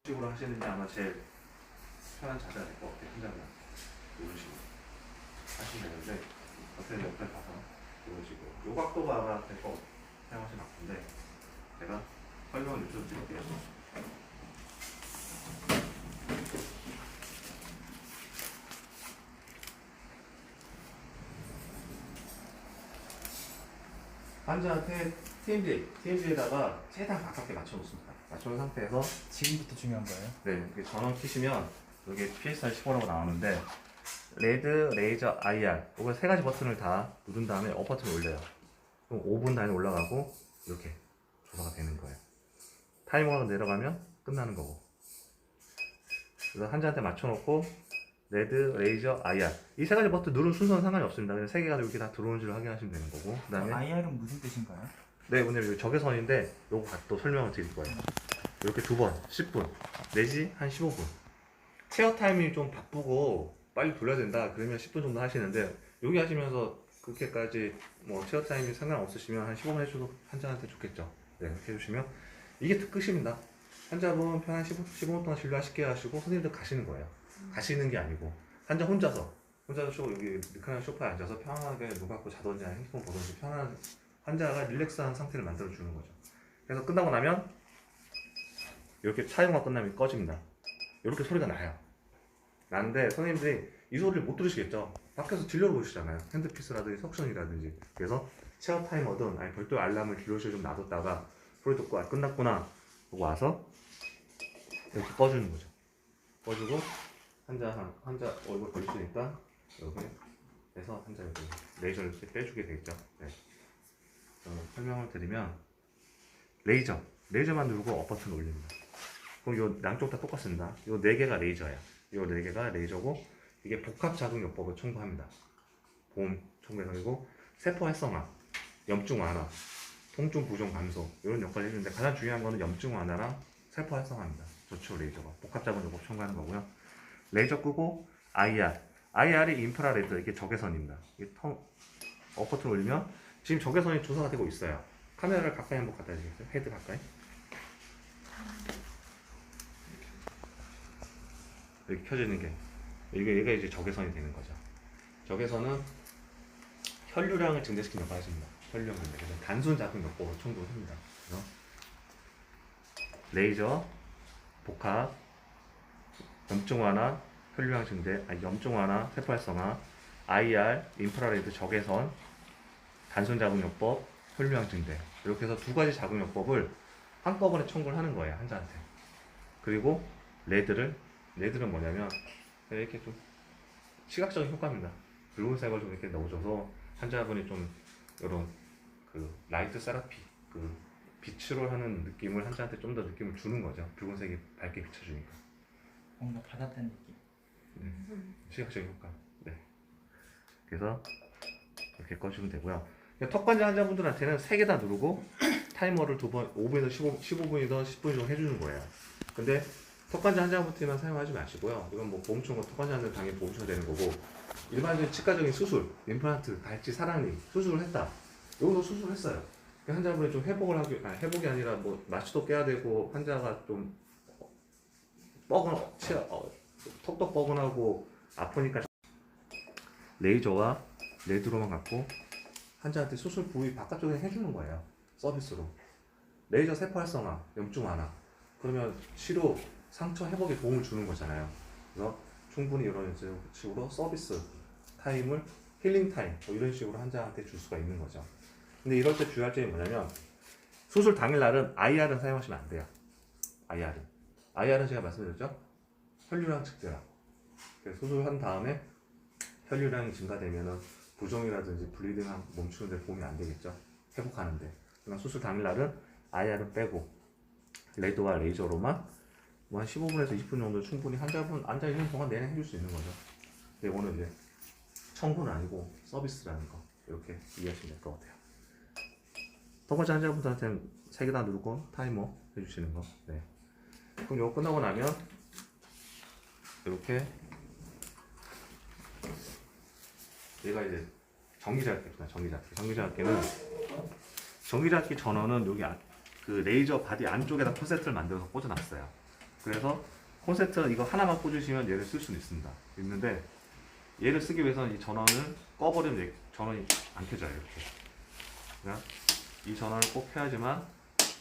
식으로 하시는 게 아마 제일 편한 자세가 될 것 같아요. 혼자면 이런 식으로 하시면 되는데 어떻게 옆에 가서 이런 식으로 요 각도가 아마 될거 사용하시면 맞는데 제가 설명을 요청 드릴게요. 환자한테 TMJ에다가 최대한 가깝게 맞춰놓습니다. 맞춰놓은 상태에서 지금부터 중요한 거예요? 네, 이렇게 전원 키시면 여기 PSR 15라고 나오는데 레드, 레이저, IR 이거 세 가지 버튼을 다 누른 다음에 업 버튼을 올려요. 그럼 5분 단위 올라가고 이렇게 조사가 되는 거예요. 타이머가 내려가면 끝나는 거고. 그래서 환자한테 맞춰놓고 레드, 레이저, IR 이 세 가지 버튼 누른 순서는 상관이 없습니다. 그냥 세 개가 이렇게 다 들어오는지를 확인하시면 되는 거고. 그다음에 IR은 무슨 뜻인가요? 네, 오늘 여기 적외선인데 요거 또 설명을 드릴 거예요. 이렇게 두 번, 10분 내지 한 15분. 체어 타이밍이 좀 바쁘고 빨리 돌려야 된다 그러면 10분 정도 하시는데 여기 하시면서 그렇게까지 뭐 체어 타이밍 상관없으시면 한 15분 해줘도 환자한테 좋겠죠. 네, 이렇게 해주시면 이게 끝입니다. 환자분 편한 15분 동안 진료하실게요 하시고 선생님들 가시는 거예요. 가시는 게 아니고 환자 혼자서 여기 느슨한 소파에 앉아서 편하게 눈 감고 자든지 핸드폰 보든지 편한 환자가 릴렉스한 상태를 만들어 주는 거죠. 그래서 끝나고 나면 이렇게 차용화 끝나면 꺼집니다. 이렇게 소리가 나요. 나는데 선생님들이 이 소리를 못 들으시겠죠. 밖에서 진료를 보시잖아요. 핸드피스라든지 석션이라든지. 그래서 체어 타이머든 아니 별도 알람을 진료실에 좀 놔뒀다가 소리 듣고 끝났구나 하고 와서 이렇게 꺼주는 거죠. 꺼주고 환자 얼굴 걸리시니까 여기 해서 환자 여기 레이저를 이렇게 빼주게 되겠죠. 네. 설명을 드리면 레이저만 누르고 업 버튼 올립니다. 그럼 요 양쪽 다 똑같습니다. 요 4개가 레이저야. 요 4개가 레이저고 이게 복합 자극요법을 청구합니다. 보험 청구해서이고 세포 활성화, 염증 완화, 통증 부종 감소 이런 역할을 해주는데 가장 중요한 거는 염증 완화랑 세포 활성화입니다. 저축 레이저가 복합 자극요법 청구하는 거고요. 레이저 끄고 IR이 인프라레드 이게 적외선입니다. 이게 업 버튼 올리면 지금 적외선이 조사가 되고 있어요. 카메라를 가까이 한번 갖다 주시겠어요? 헤드 가까이. 이렇게 켜지는 게 얘가 이제 적외선이 되는 거죠. 적외선은 혈류량을 증대시키는 역할을 해줍니다. 혈류량 증대. 그래서 단순 자극 요법을 청구를 합니다. 그래서 레이저, 복합, 염증 완화, 혈류량 증대, 염증 완화, 세포 활성화, IR, 인프라레드 적외선, 단순 자극 요법, 혈류량 증대. 이렇게 해서 두 가지 자극 요법을 한꺼번에 청구를 하는 거예요, 환자한테. 그리고 레드는 뭐냐면 이렇게 좀 시각적인 효과입니다. 붉은색을 좀 이렇게 넣어줘서 환자분이 좀 이런 그 라이트 세라피 그 빛으로 하는 느낌을 환자한테 좀 더 느낌을 주는 거죠. 붉은색이 밝게 비춰주니까. 뭔가 받았다는 느낌. 시각적인 효과. 네. 그래서 이렇게 꺼주면 되고요. 턱관절 환자분들한테는 3개 다 누르고 타이머를 2번 5분에서 15분이든 10분이든 해주는 거예요. 근데 턱관절 환자분들만 사용하지 마시고요. 이건 뭐 보험청구 턱관절 환자는 당연히 보셔야 되는 거고 일반적인 치과적인 수술, 임플란트, 발치, 사랑니 수술을 했다. 여기서 수술을 했어요. 환자분이 좀 회복이 아니라 뭐 마취도 깨야 되고 환자가 좀 턱도 뻐근하고 아프니까 레이저와 레드로만 갖고 환자한테 수술 부위 바깥쪽에 해주는 거예요. 서비스로. 레이저 세포 활성화, 염증 완화. 그러면 치료, 상처 회복에 도움을 주는 거잖아요. 그래서 충분히 이런 식으로 서비스 타임을 힐링 타임 뭐 이런 식으로 환자한테 줄 수가 있는 거죠. 근데 이럴 때 주의할 점이 뭐냐면 수술 당일날은 IR은 사용하시면 안 돼요. IR은 제가 말씀드렸죠? 혈류량 측정라고. 수술한 다음에 혈류량이 증가되면은 부종이라든지 블리딩 멈추는 데 도움이 안 되겠죠. 회복하는데. 그러나 수술 당일날은 IR은 빼고 레드와 레이저로만 뭐 한 15분에서 20분 정도 충분히 환자분 앉아있는 동안 내내 해줄 수 있는 거죠. 근데 오늘 이제 청구는 아니고 서비스라는 거 이렇게 이해하시면 될 것 같아요. 턱관절 환자분들한테는 3개 다 누르고 타이머 해주시는 거. 네. 그럼 이거 끝나고 나면 이렇게 얘가 이제 전기자극기구나. 전기자극기 전원은 여기 그 레이저 바디 안쪽에다 콘센트를 만들어서 꽂아놨어요. 그래서 콘센트 이거 하나만 꽂으시면 얘를 쓸 수는 있는데 얘를 쓰기 위해서는 이 전원을 꺼버리면 전원이 안 켜져요. 이렇게. 그러니까 이 전원을 꼭 켜야지만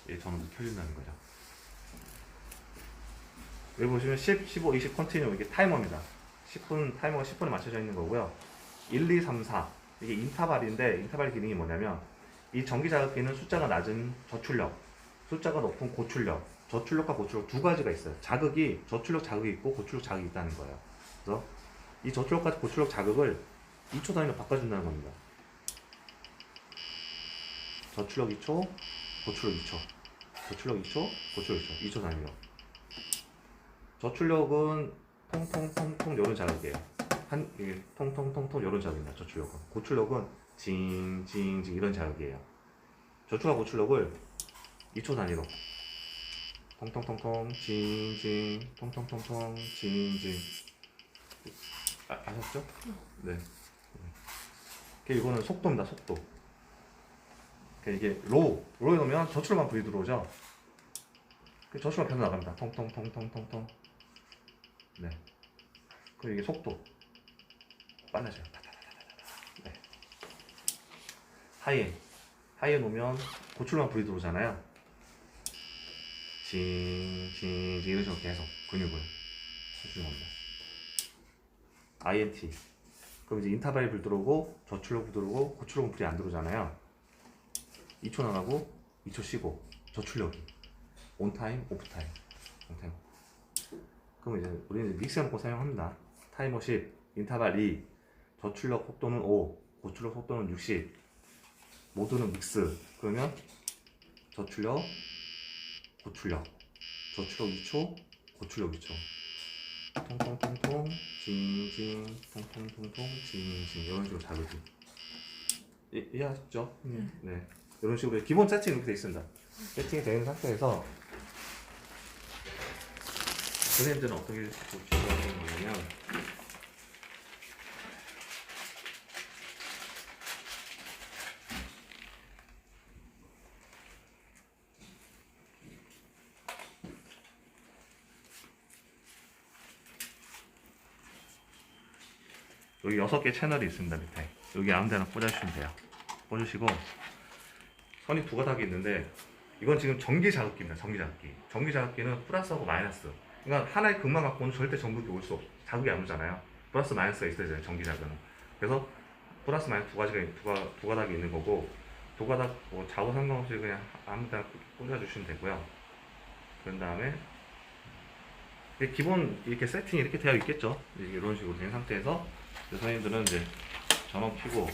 이 전원도 켜진다는 거죠. 여기 보시면 10, 15, 20 컨티뉴 이게 타이머입니다. 10분 타이머가 10분에 맞춰져 있는 거고요. 1, 2, 3, 4 이게 인터벌인데 인터벌 기능이 뭐냐면 이 전기 자극기는 숫자가 낮은 저출력, 숫자가 높은 고출력, 저출력과 고출력 두 가지가 있어요. 자극이 저출력 자극이 있고 고출력 자극이 있다는 거예요. 그래서 이 저출력과 고출력 자극을 2초 단위로 바꿔준다는 겁니다. 저출력 2초, 고출력 2초, 저출력 2초, 고출력 2초, 2초 단위로. 저출력은 통통통통 이런 자극이에요. 이게 통통통통 이런 자극입니다. 저출력은. 고출력은 징징징 이런 자극이에요. 저출과 고출력을 2초 단위로 통통통통 징징 통통통통 징징 아셨죠? 네. 이거는 속도입니다. 속도. 이게 로에 놓으면 저출만 불이 들어오죠. 저출만 계속 나갑니다. 통통통통통통. 네. 그리고 이게 속도 빨라져요. 네. 하이에 놓으면 고출만 불이 들어오잖아요. 징징징 이런 식으로 계속 근육을 해주는 겁니다. INT. 그럼 이제 인터벌이 불 들어오고 저출력 불 들어오고 고출력은 불이 안 들어오잖아요. 2초 나가고 2초 쉬고 저출력이 온타임, 오프타임, 온타임. 그럼 이제 우리는 믹스 해놓고 사용합니다. 타이머 10, 인터벌 2, 저출력 속도는 5, 고출력 속도는 60, 모두는 믹스. 그러면 저출력, 고출력, 저출력 2초, 고출력 2초. 통통통통, 징징, 통통통통, 징징 이런 식으로 자극이. 이해하셨죠? 네. 이런 식으로 기본 세팅이 이렇게 되어 있습니다. 세팅이 되어 있는 상태에서 선생님들은 어떻게 조절하시는 거냐면 여기 6개 채널이 있습니다. 밑에 여기 아무 데나 꽂아주시면 돼요. 꽂으시고 선이 두 가닥이 있는데 이건 지금 전기 자극기입니다. 전기 자극기. 전기 자극기는 플러스하고 마이너스. 그러니까 하나의 극만 갖고는 절대 전극이 올 수 없어. 자극이 안 오잖아요. 플러스 마이너스가 있어야 돼요. 전기 자극은. 그래서 플러스 마이너스 두 가닥이 있는 거고 두 가닥 뭐 좌우 상관없이 그냥 아무 데나 꽂아주시면 되고요. 그런 다음에 기본 이렇게 세팅이 이렇게 되어 있겠죠. 이런 식으로 된 상태에서 선생님들은 이제 전원 켜고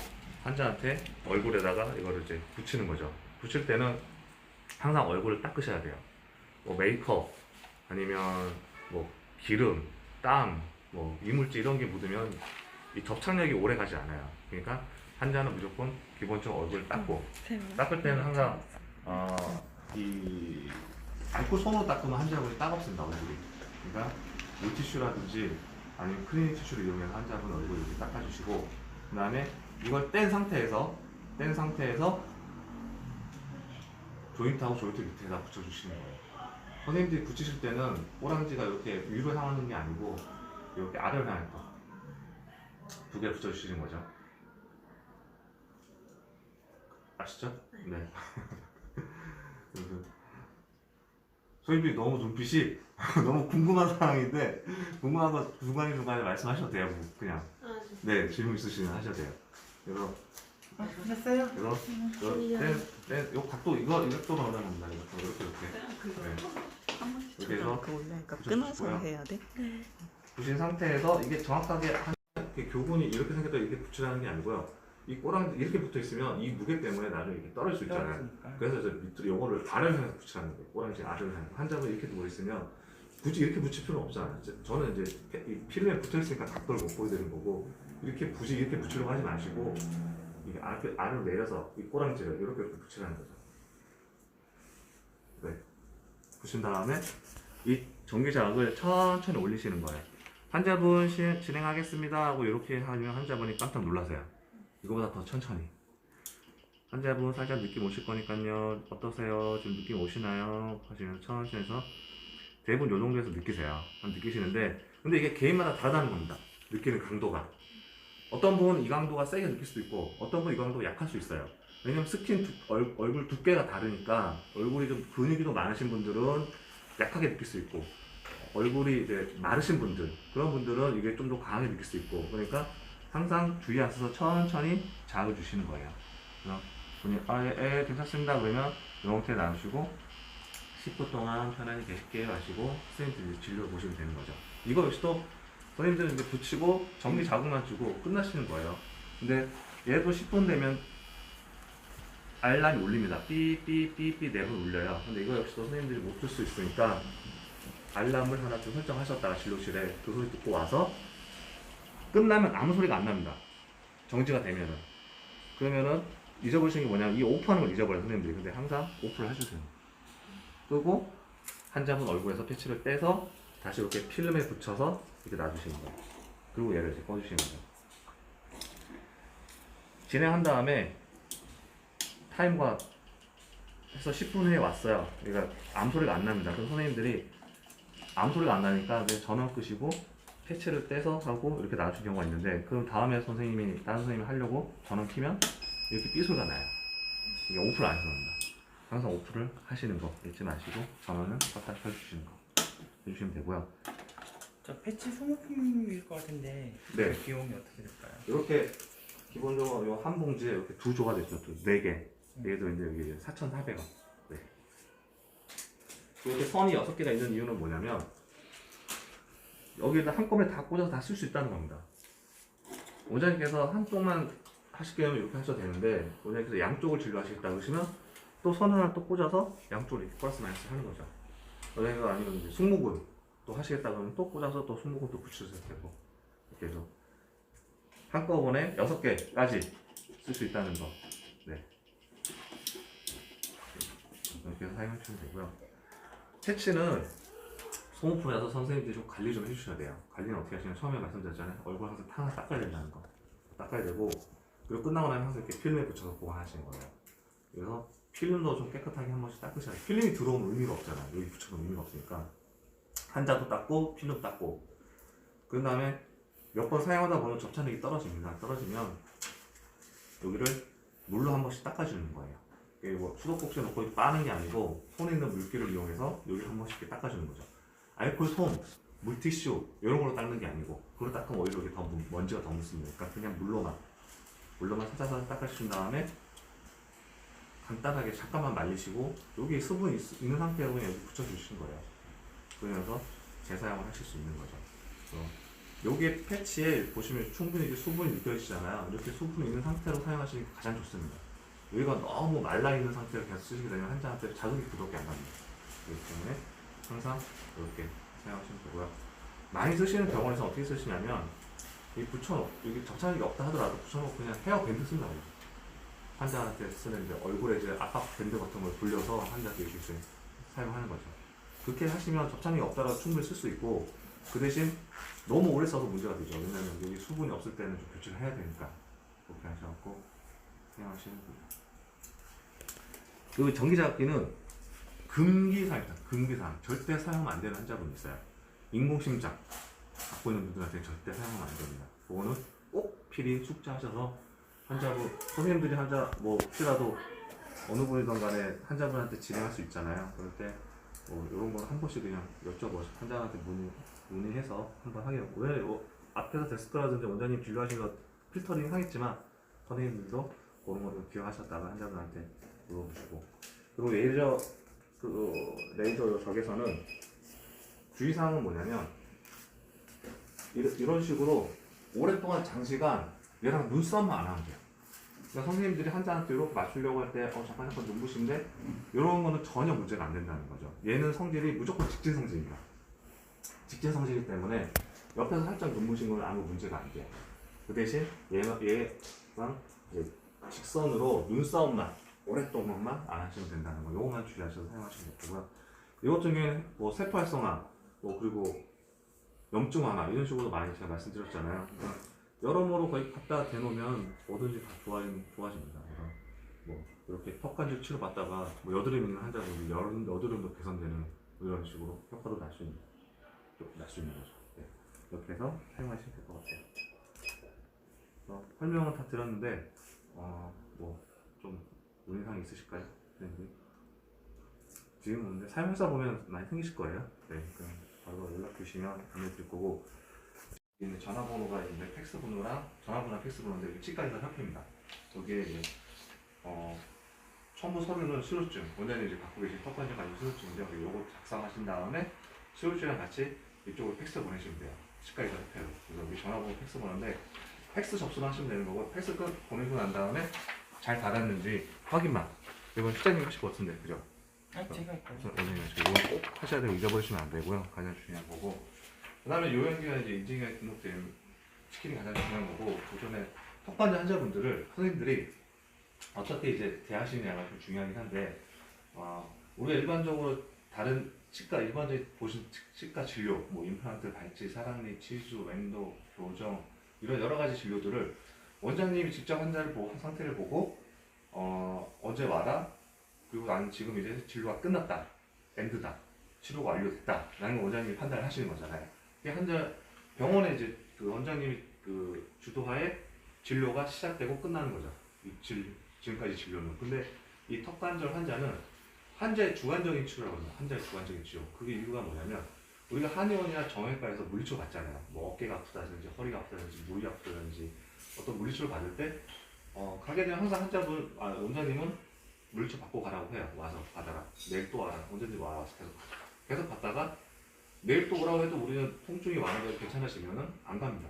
환자한테 얼굴에다가 이거를 이제 붙이는 거죠. 붙일 때는 항상 얼굴을 닦으셔야 돼요. 뭐 메이크업 아니면 뭐 기름, 땀, 뭐 이물질 이런 게 묻으면 이 접착력이 오래 가지 않아요. 그러니까 환자는 무조건 기본적으로 얼굴을 닦고 닦을 때는 항상 이 알코올 손으로 닦으면 환자분이 따갑습니다. 얼굴이. 그러니까 물티슈라든지 아니면 클리닉 티슈를 이용해서 환자분 얼굴 이렇게 닦아주시고 그 다음에 이걸 뗀 상태에서 조인트하고 조인트 밑에다 붙여주시는 거예요. 선생님들이 붙이실 때는 꼬랑지가 이렇게 위로 향하는 게 아니고 이렇게 아래로 향해서 두 개 붙여주시는 거죠. 아시죠? 네. 선생님들이 너무 눈빛이 너무 궁금한 상황인데 궁금한 거 중간에 말씀하셔도 돼요. 뭐 그냥 네 질문 있으시면 하셔도 돼요. 그래서 됐어요? 요 각도 이것도 넣어놓는 겁니다. 이렇게 네. 이렇게 해서 그러니까 끊어서 해야 돼? 붙인 상태에서 이게 정확하게 교군이 이렇게 생겼다 이렇게 붙이라는 게 아니고요. 이 꼬랑 이렇게 붙어 있으면 이 무게 때문에 나중에 이렇게 떨어질 수 있잖아요. 떨어지니까. 그래서 이제 밑으로 요거를 아래로 향해서 붙이라는 거예요. 꼬랑지 아래로 향해서 환자분 이렇게 누워 있으면 굳이 이렇게 붙일 필요는 없잖아요. 저는 이제 필름에 붙어 있으니까 각도를 못 보여드리는 거고 굳이 이렇게 붙이려고 하지 마시고 이게 아래로 내려서 이 꼬랑지를 이렇게 붙이라는 거죠. 네. 붙인 다음에 이 전기 자극을 천천히 올리시는 거예요. 환자분 진행하겠습니다 하고 이렇게 하면 환자분이 깜짝 놀라세요. 이거보다 더 천천히. 환자분 살짝 느낌 오실 거니까요. 어떠세요? 지금 느낌 오시나요? 하시면 천천히 해서 대부분 요 정도에서 느끼세요. 느끼시는데 근데 이게 개인마다 다르다는 겁니다. 느끼는 강도가. 어떤 분은 이 강도가 세게 느낄 수도 있고 어떤 분은 이 강도가 약할 수 있어요. 왜냐면 얼굴 두께가 다르니까 얼굴이 좀 근육이 좀 많으신 분들은 약하게 느낄 수 있고 얼굴이 이제 마르신 분들 그런 분들은 이게 좀 더 강하게 느낄 수 있고 그러니까 항상 주의하셔서 천천히 자극을 주시는 거예요. 그래서 분이 괜찮습니다 그러면 이렇게 나누시고 10분 동안 편안히 계실게요 하시고 선생님들 진료를 보시면 되는 거죠. 이거 역시도 선생님들은 이제 붙이고 정기 자극만 주고 끝나시는 거예요. 근데 얘도 10분 되면 알람이 울립니다. 삐삐삐삐 4번 울려요. 근데 이거 역시도 선생님들이 못 들 수 있으니까 알람을 하나 좀 설정하셨다가 진료실에 그 소리 듣고 와서 끝나면 아무 소리가 안 납니다. 정지가 되면은. 그러면은 잊어버리시는 게 뭐냐면 이 오프하는 걸 잊어버려요 선생님들이. 근데 항상 오프를 해주세요. 끄고 환자분 얼굴에서 패치를 떼서 다시 이렇게 필름에 붙여서 이렇게 놔주시는 거예요. 그리고 얘를 이제 꺼주시는 거예요. 진행한 다음에 타임과 해서 10분 후에 왔어요. 그러니까 아무 소리가 안 납니다. 그럼 선생님들이 아무 소리가 안 나니까 전원 끄시고 패치를 떼서 하고 이렇게 놔주는 경우가 있는데 그럼 다음에 다른 선생님이 하려고 전원 키면 이렇게 삐소리가 나요. 이게 오프를 안 해서 그런다. 항상 오프를 하시는 거 잊지 마시고 전원은 껐다 켜주시는 거 해주시면 되고요. 저 패치 소모품일 것 같은데 네. 비용이 어떻게 될까요? 이렇게 기본적으로 요 한 봉지에 이렇게 두 조가 됐죠. 4개. 얘도 이제 여기 4,400원. 네. 이렇게 선이 6개가 있는 이유는 뭐냐면 여기다 한꺼번에 다 꽂아서 다 쓸 수 있다는 겁니다. 원장님께서 한쪽만 하실 경우는 이렇게 하셔도 되는데 원장님께서 양쪽을 진료하시겠다 그러시면 또 선 하나 또 꽂아서 양쪽을 이렇게 플러스 마이너스 하는 거죠. 원장님께서 아니면 이제 승모근 또 하시겠다 그러면 또 꽂아서 또 승모근 또 붙여주셔도 되고 이렇게 해서 한꺼번에 6개까지 쓸 수 있다는 거. 네. 이렇게 해서 사용하시면 되고요. 패치는 소모품이라서 선생님들이 좀 관리 좀 해주셔야 돼요. 관리는 어떻게 하시냐면 처음에 말씀드렸잖아요. 얼굴 항상 항상 닦아야 된다는 거. 닦아야 되고 그리고 끝나고 나면 항상 이렇게 필름에 붙여서 보관하시는 거예요. 그래서 필름도 좀 깨끗하게 한 번씩 닦으셔야 돼요. 필름이 들어오면 의미가 없잖아요. 여기 붙여놓으면 의미가 없으니까 한자도 닦고 필름 닦고 그 다음에 몇 번 사용하다 보면 접착력이 떨어집니다. 떨어지면 여기를 물로 한 번씩 닦아주는 거예요. 이게 뭐 수도꼭지에 넣고 빠는 게 아니고 손에 있는 물기를 이용해서 여기를 한 번씩 이렇게 닦아주는 거죠. 알코올 솜, 물티슈 이런 걸로 닦는 게 아니고 그걸로 닦으면 오히려 이게 더 먼지가 더 묻습니다. 그러니까 그냥 물로만 살짝 닦아주신 다음에 간단하게 잠깐만 말리시고 여기 수분이 있는 상태로 그냥 여기 붙여주시는 거예요. 그러면서 재사용을 하실 수 있는 거죠. 여기 패치에 보시면 충분히 이제 수분이 느껴지잖아요. 이렇게 수분이 있는 상태로 사용하시는 게 가장 좋습니다. 여기가 너무 말라있는 상태로 계속 쓰시게 되면 환자한테 자극이 부드럽게 안 갑니다. 그렇기 때문에 항상 이렇게 사용하시면 되고요. 많이 쓰시는 병원에서 어떻게 쓰시냐면 여기 접착력이 없다 하더라도 붙여놓고 그냥 헤어 밴드 쓴다고 해요. 환자한테 쓰는 이제 얼굴에 이제 압박 밴드 같은 걸 돌려서 환자한테 이렇게 사용하는 거죠. 그렇게 하시면 접착력이 없다라도 충분히 쓸 수 있고 그 대신 너무 오래 써서 문제가 되죠. 왜냐면 여기 수분이 없을 때는 좀 교체를 해야 되니까 그렇게 하셔갖고 사용하시는 거예요. 그 전기자극기는 금기사항입니다. 금기사항. 절대 사용하면 안 되는 환자분이 있어요. 인공심장 갖고 있는 분들한테는 절대 사용하면 안 됩니다. 그거는 꼭 필히 숙지하셔서 선생님들이 뭐 혹시라도 어느 분이든 간에 환자분한테 진행할 수 있잖아요. 그럴 때 이런 건 한 번씩 그냥 여쭤보셔서 환자한테 문의해서 한번 하겠고 왜 앞에서 데스크라든지 원장님 진료하신 거 필터링 하겠지만 선생님들도 그런 거를 기억하셨다가 환자분한테 물어보시고 그리고 레이저 적외선은 주의사항은 뭐냐면 이런 식으로 오랫동안 장시간 얘랑 눈싸움만 안 하면 돼요. 그러니까 선생님들이 환자한테 이렇게 맞추려고 할 때 잠깐 눈부신데 이런 거는 전혀 문제가 안 된다는 거죠. 얘는 성질이 무조건 직진 성질입니다. 직진 성질이기 때문에 옆에서 살짝 눈부신 건 아무 문제가 안 돼요. 그 대신 얘랑 직선으로 눈싸움만 오랫동안만 안 하시면 된다는 거. 요것만 주의하셔서 사용하시면 되고요. 이것 중에 뭐 세포 활성화, 그리고 염증 완화 이런 식으로 많이 제가 말씀드렸잖아요. 그러니까 여러모로 거의 갖다 대놓으면 뭐든지 다 좋아집니다. 그래서 뭐 이렇게 턱관절 치료 받다가 뭐 여드름 있는 환자분들 여드름도 개선되는 이런 식으로 효과도 날 수 있는 거죠. 네. 이렇게 해서 사용하시면 될 것 같아요. 설명은 다 드렸는데 뭐 좀 문의사항 있으실까요? 네. 지금 근데 사용하다 보면 많이 생기실 거예요. 네, 그럼 바로 연락 주시면 안내드릴 거고, 있는 전화번호가 있는데 팩스 번호랑 전화번호랑 팩스 번호인데 치과의사 협회입니다. 여기에 이제 첨부 서류는 수료증, 원장님 이제 갖고 계신 턱관절 관련 수료증인데요. 요거 작성하신 다음에 수료증이랑 같이 이쪽으로 팩스 보내시면 돼요. 치과의사 협회로. 그래서 여기 전화번호 팩스 번호인데 팩스 접수만 하시면 되는 거고, 팩스 보내고 난 다음에 잘 받았는지 확인만. 이건 실장님 하실 것 같은데, 그죠? 아, 제가 할까요? 원장님 이거 꼭 하셔야 되고 잊어버리시면 안 되고요. 가장 중요한 거고. 그다음에 요양기가 이제 인증이 등록된 치킨이 가장 중요한 거고, 기존에 턱관절 환자분들을 선생님들이 어떻게 이제 대하시느냐가 좀 중요하긴 한데, 우리가 일반적으로 다른 치과 일반적인 보신 치과 진료, 뭐 임플란트, 발치, 사랑니, 치주, 왼도, 교정 이런 여러 가지 진료들을 원장님이 직접 환자를 보고 상태를 보고 언제 와라, 그리고 나는 지금 이제 진료가 끝났다, 엔드다, 치료가 완료됐다 라는 걸 원장님이 판단을 하시는 거잖아요. 이게 병원에 이제 그 원장님이 그 주도하에 진료가 시작되고 끝나는 거죠. 지금까지 진료는. 근데 이 턱관절 환자는 환자의 주관적인 치료라고 합니다. 환자의 주관적인 치료. 그게 이유가 뭐냐면, 우리가 한의원이나 정형외과에서 물리치료 받잖아요. 뭐 어깨가 아프다든지 허리가 아프다든지 무릎이 아프다든지 어떤 물리치료를 받을 때 가게 되면 항상 원장님은 물리치료 받고 가라고 해요. 와서 받아라. 내일 또 와라. 언제든지 와서 계속 받다가 내일 또 오라고 해도 우리는 통증이 완화되고 괜찮아지면은 안 갑니다.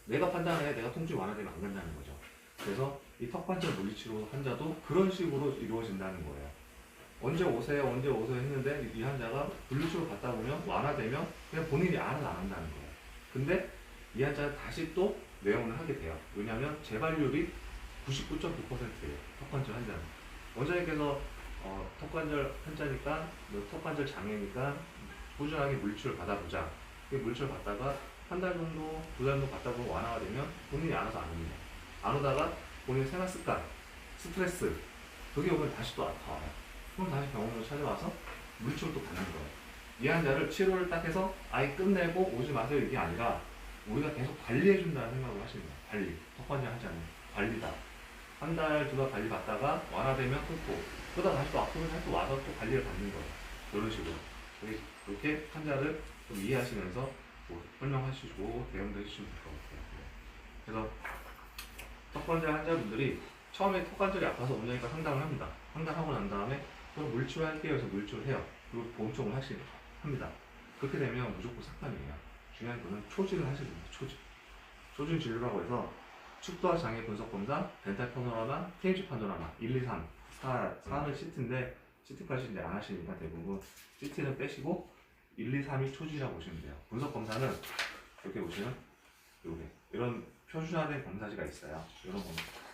내가 판단해, 내가 통증이 완화되면 안 간다는 거죠. 그래서 이 턱관절 물리치료 환자도 그런 식으로 이루어진다는 거예요. 언제 오세요 했는데 이 환자가 물리치료 받다 보면 완화되면 그냥 본인이 알아서 안 한다는 거예요. 근데 이 환자는 다시 또 내원을 하게 돼요. 왜냐하면 재발률이 99.9%예요. 턱관절 환자는. 원장님께서 턱관절 환자니까, 턱관절 장애니까 꾸준하게 물리치료를 받아보자. 물리치료를 받다가 한 달 정도, 두 달 정도 받다 보면 완화가 되면 본인이 알아서 안 옵니다. 안 오다가 본인의 생활 습관, 스트레스, 그게 오면 다시 또 아파요. 그럼 다시 병원으로 찾아와서 물리치료를 또 받는 거예요. 이 환자를 치료를 딱 해서 아예 끝내고 오지 마세요 이게 아니라, 우리가 계속 관리해준다는 생각을 하십니다. 관리. 턱관절 환자는 관리다. 한 달, 두 달 관리 받다가 완화되면 끊고, 그러다 다시 또 아프면 다시 또 와서 또 관리를 받는 거예요. 이런 식으로. 이렇게 환자를 좀 이해하시면서 설명하시고 대응도 해주시면 될 것 같아요. 그래서 턱관절 환자분들이 처음에 턱관절이 아파서 원장님과 상담을 합니다. 상담하고 난 다음에 저는 물치료 할게요 해서 물치료를 해요. 그리고 보험청을 합니다. 그렇게 되면 무조건 삭감이에요. 중요한 거는 초진을 하시는 거예요. 초진 진료라고 해서 축도화 장애 분석 검사, 덴탈 파노라마, TMC 파노라마 1, 2, 3 4는 CT인데 CT까지 이제 안 하시니까 대부분 CT는 빼시고 1, 2, 3이 초진이라고 보시면 돼요. 분석 검사는 이렇게 보시면 이런 표준화된 검사지가 있어요. 이런 거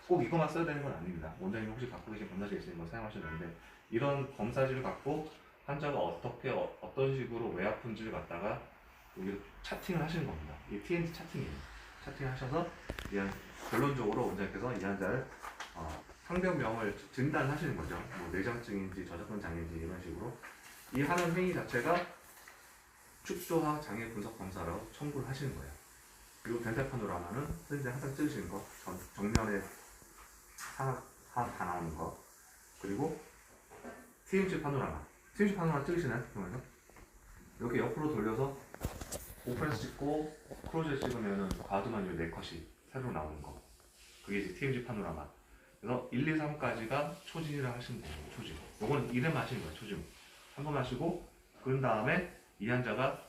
꼭 이거만 써야 되는 건 아닙니다. 원장님 혹시 갖고 계신 검사지 있으면 뭐 사용하셔도 되는데, 이런 검사지를 갖고 환자가 어떤 식으로 왜 아픈지를 갖다가 여기 차팅을 하시는 겁니다. 이게 TNT 차팅이에요. 차팅을 하셔서 결론적으로 원장님께서 이 환자를 상병명을 진단하시는 거죠. 뭐 내장증인지 저작권 장애인지 이런 식으로 이 하는 행위 자체가 축조화 장애 분석 검사라고 청구를 하시는 거예요. 그리고 덴탈 파노라마는 선생님들 항상 찍으시는 거, 정면에 하나 다 나오는 거, 그리고 TMC 파노라마 찍으시나요? 잠깐만요. 이렇게 옆으로 돌려서 오프레스 찍고 크로즈 찍으면은 과두만유 4컷이 새로 나오는 거, 그게 이제 TMG 파노라마. 그래서 1, 2, 3까지가 초진이라 하시면 돼요. 초진. 요거는 이름 하시는 거예요. 초진. 한번 하시고, 그런 다음에 이 환자가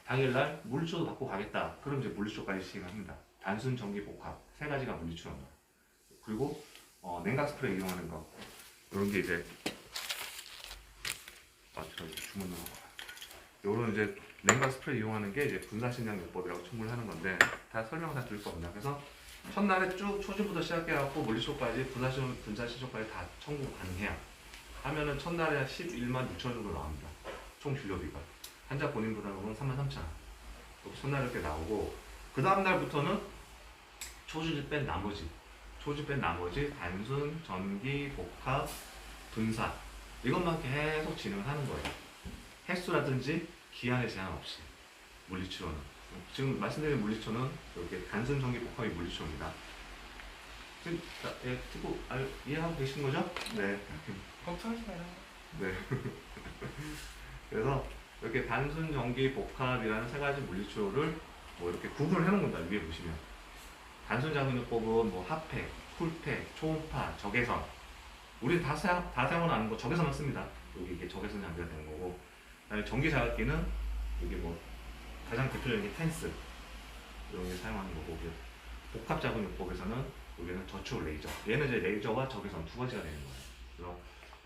당일날 물리치료도 받고 가겠다. 그럼 이제 물리치료까지 시행합니다. 단순 전기 복합 3가지가 물리치료입니다. 그리고 냉각 스프레이 이용하는 거, 이런 게 이제 주문으로 요런 이제 냉각 스프레이 이용하는 게 이제 분사신장요법이라고 청구를 하는 건데, 다 설명 다 드릴 겁니다. 그래서 첫날에 쭉 초진부터 시작해갖고 물리치료까지 분사신청까지 다 청구 가능해요. 하면은 첫날에 한 11만 6천 원 정도 나옵니다. 총 진료비가. 환자 본인 부담금은 33,000원. 첫날 이렇게 나오고, 그 다음날부터는 초진 뺀 나머지 단순, 전기, 복합, 분사 이것만 계속 진행을 하는 거예요. 횟수라든지 기한의 제한 없이. 물리치료는 지금 말씀드린 물리치료는 이렇게 단순 전기 복합이 물리치료입니다. 지금 듣고 이해하고 계신 거죠? 네. 걱정하지 마라. 네. 그래서 이렇게 단순 전기 복합이라는 세 가지 물리치료를 뭐 이렇게 구분을 해놓은 겁니다. 위에 보시면 단순 자극요법은 뭐 핫팩, 쿨팩, 초음파, 적외선. 우리 다 사용하는 거 적외선을 씁니다. 여기 이게 적외선 장비가 되는 거고, 그다음에 전기 자극기는 여기 뭐 가장 대표적인 게 텐스 이런 게 사용하는 거고, 복합 자극요법에서는 여기는 저축 레이저. 얘는 이제 레이저와 적외선 두 가지가 되는 거예요. 그래서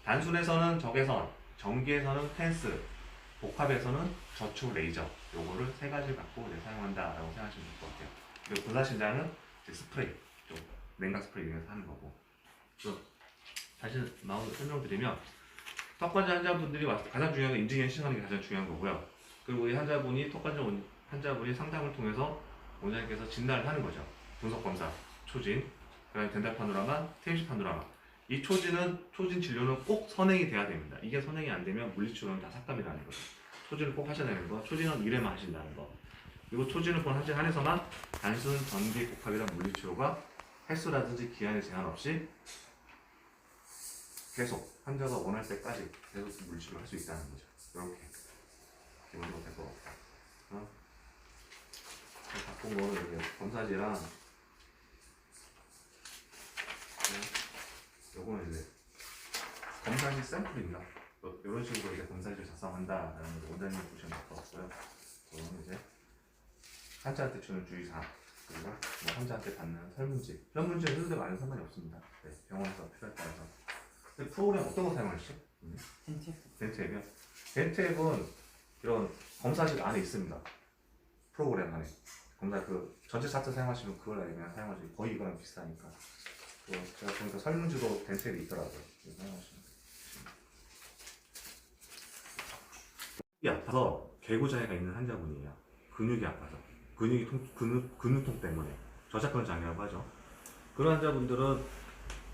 단순에서는 적외선, 전기에서는 텐스, 복합에서는 저축 레이저. 요거를 세 가지를 갖고 이제 사용한다라고 생각하시면 될 것 같아요. 그리고 분사신장은 이제 스프레이, 좀 냉각 스프레이 이용해서 하는 거고. 그래서 다시 마음으로 설명드리면, 턱관절 환자분들이 왔을 때 가장 중요한 건 인증 신청하는 게 가장 중요한 거고요. 그리고 이 환자분이 턱관절 환자분이 상담을 통해서 원장님께서 진단을 하는 거죠. 분석 검사, 초진, 그다음에 덴탈 파노라마, TMC 파노라마. 이 초진 진료는 꼭 선행이 돼야 됩니다. 이게 선행이 안 되면 물리치료는 다 삭감이라는 거죠. 초진을 꼭 하셔야 되는 거, 초진은 1회만 하신다는 거. 그리고 초진을 본 환자 한해서만 단순 전기 복합이란 물리치료가 횟수라든지 기한의 제한 없이 계속 환자가 원할 때까지 계속 물리치료를 할 수 있다는 거죠. 이렇게 기본적으로 될 것 같아요. 바꾼 거는 이렇게 검사지랑 요거는 이제 검사지 샘플입니다. 이런 식으로 이제 검사지를 작성한다라는 걸 원장님 보시면 될 것 같고요. 저는 이제 환자한테 주는 주의사항, 그리고 뭐 환자한테 받는 설문지. 설문지는 해도 되고 안 해도 상관이 없습니다. 네, 병원에서 필요에 따라서. 근데 프로그램 어떤 거 사용하시죠? 덴트앱이요? 덴트앱은 이런 검사실 안에 있습니다. 프로그램 안에. 검사 그 전체 차트 사용하시면 그걸 그냥 사용하시고 거의 이거랑 비슷하니까. 제가 보니까 설문지도 덴트앱이 있더라고요. 이거 사용하시면 됩니다. 이 아파서 개구장애가 있는 환자분이에요. 근육이 아파서. 근육통 때문에. 저작권 장애라고 하죠. 그런 환자분들은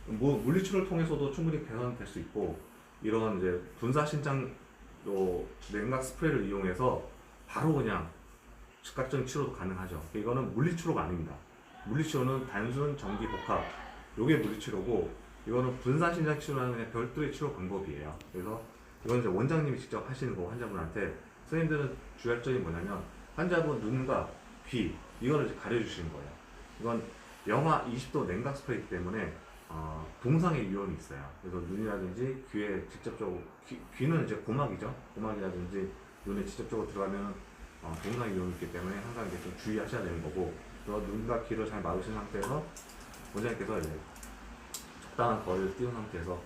뭐 물리치료를 통해서도 충분히 개선될 수 있고, 이런 이제 분사신장 냉각 스프레이를 이용해서 바로 그냥 즉각적인 치료도 가능하죠. 이거는 물리치료가 아닙니다. 물리치료는 단순 전기 복합, 요게 물리치료고, 이거는 분사신장 치료라는 그냥 별도의 치료 방법이에요. 그래서 이건 이제 원장님이 직접 하시는 거, 환자분한테. 선생님들은 주의할 점이 뭐냐면, 환자분 눈과 귀, 이거를 이제 가려주시는 거예요. 이건 영하 20도 냉각 스프레이이기 때문에 동상의 위험이 있어요. 그래서 눈이라든지 귀에 직접적으로, 귀는 이제 고막이죠. 고막이라든지 눈에 직접적으로 들어가면 동상의 위험이 있기 때문에 항상 이제 좀 주의하셔야 되는 거고, 그래서 눈과 귀를 잘 막으신 상태에서 원장님께서 이제 적당한 거리를 띄운 상태에서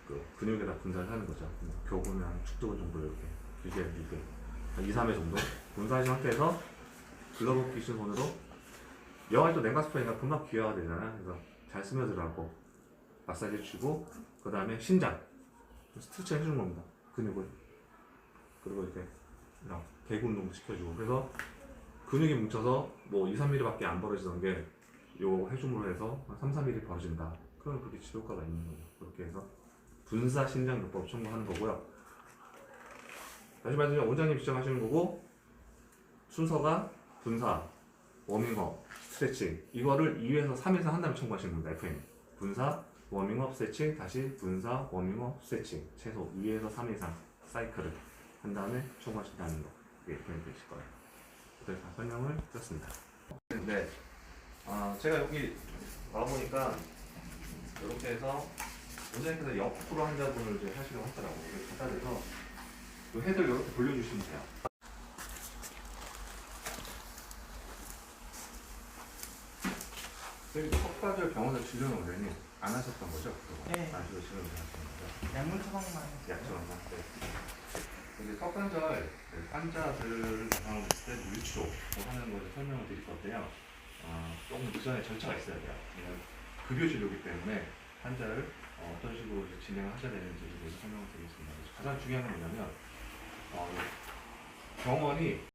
그 근육에다 분사를 하는 거죠. 교근을 한 축두근 정도 이렇게 길게 한 2, 3회 정도 분사하신 상태에서 글러브 끼신 손으로, 영화 또 냉각 스프레이가 금방 귀화가 되잖아요. 그래서 잘 스며들어가고 마사지 해주고, 그 다음에 신장 스트레칭 해주는 겁니다. 근육을. 그리고 이렇게 개구 운동도 시켜주고. 그래서 근육이 뭉쳐서 뭐 2, 3mm 밖에 안 벌어지던 게 요 해줌으로 해서 한 3, 4mm 벌어진다. 그럼 그렇게 치료 효과가 있는 거예요. 그렇게 해서 분사 신장 요법 첨부하는 거고요. 다시 말하면 원장님 직접 하시는 거고, 순서가 분사, 워밍업, 스트레칭. 이거를 2회에서 3회에서 한 다음에 첨부하시는 겁니다. FM. 분사, 워밍업, 스트레칭, 다시 분사, 워밍업, 스트레칭. 최소 2회에서 3회 이상 사이클을 한 다음에 첨부하신다는 거. 그게 FM이 되실 거예요. 그래서 다 설명을 드렸습니다. 네. 제가 여기 와보니까 이렇게 해서 원장님께서 옆으로 환자분을 이제 하시려고 하더라고요. 그래서 갖다 대서 이 헤드를 이렇게 돌려주시면 돼요. 턱관절 병원에서 진료는 원장님 안 하셨던 거죠? 네. 안 하시고 진료를 하셨던 거죠? 약물 처방만. 약처럼만. 네. 이제 턱관절 환자들 상황했을 때 물리치료 하는 것을 설명을 드릴 건데요. 조금 그 전에 절차가 있어야 돼요. 왜냐면 급여 진료이기 때문에 환자를 어떤 식으로 이제 진행을 하셔야 되는지에 대해서 설명을 드리겠습니다. 가장 중요한 건 뭐냐면 병원이